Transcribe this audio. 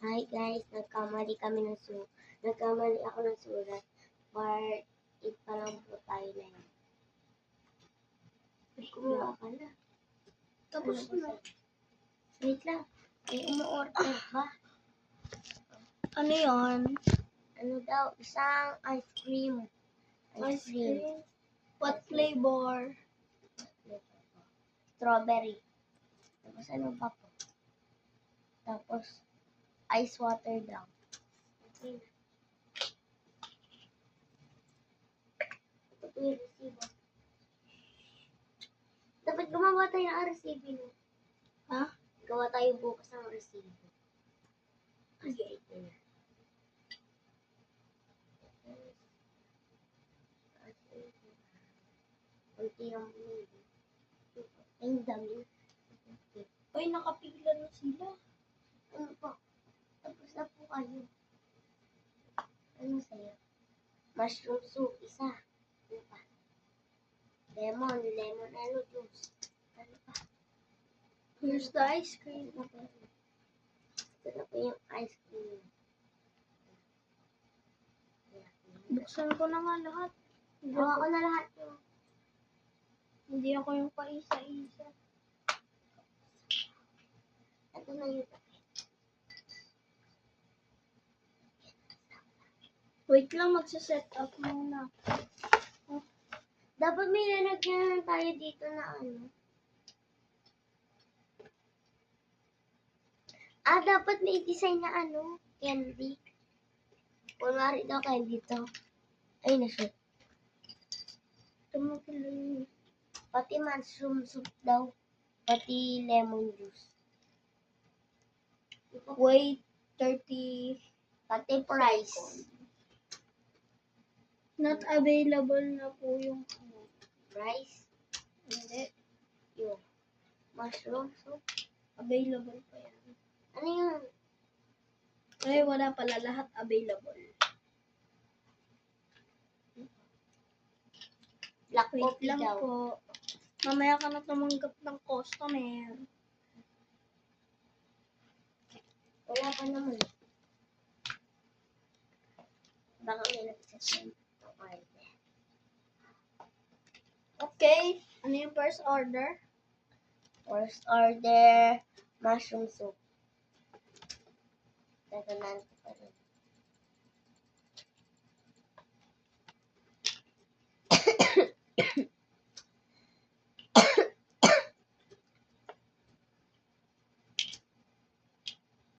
Hi guys, nagkamali ako ng sulat. Part 8 pa lang po tayo na yun. Kumuha ka na. Tapos na. Wait lang. May umuorder ba? Ano yun? Ano daw? Isang ice cream. Ice cream? What flavor? Strawberry. Tapos ano pa po? Tapos ice water daw. Okay na. Ito po yung resibo. Dapat gumawa tayo ng resibo. Ha? Gawa tayo bukas ng resibo. Kasi ito na. Kunti lang po. Ang dami. Ay, nakapila na sila. Ano po? Tapos na po kayo. Ano sa'yo? Mushroom soup, isa. Ano pa? Lemon ano juice. Ano pa? Here's the ice cream. Ito na po yung ice cream. Buksan ko na nga lahat. Gawa ko na lahat yung Hindi ako yung paisa-isa. ito na yun. Wait lang, magsa-set up muna. Dapat may lalagyan tayo dito na ano. Dapat may design na ano. Candy. Kunwari daw candy to. Ay, na-shoot. Tumagilay. Pati mushroom soup daw. Pati lemon juice. Wait, 30. Pati price. Not available na po yung Rice. Hindi. Yung mushroom soup. Available pa yan. Ano yun? Ay, wala pala. Lahat available. Black Wait coffee lang daw. po. Mamaya ka na tumanggap ng customer. Wala pa naman. Baka may nagsasend. Okay. Ano yung first order? First order, mushroom soup. Tatanan ko pa rin.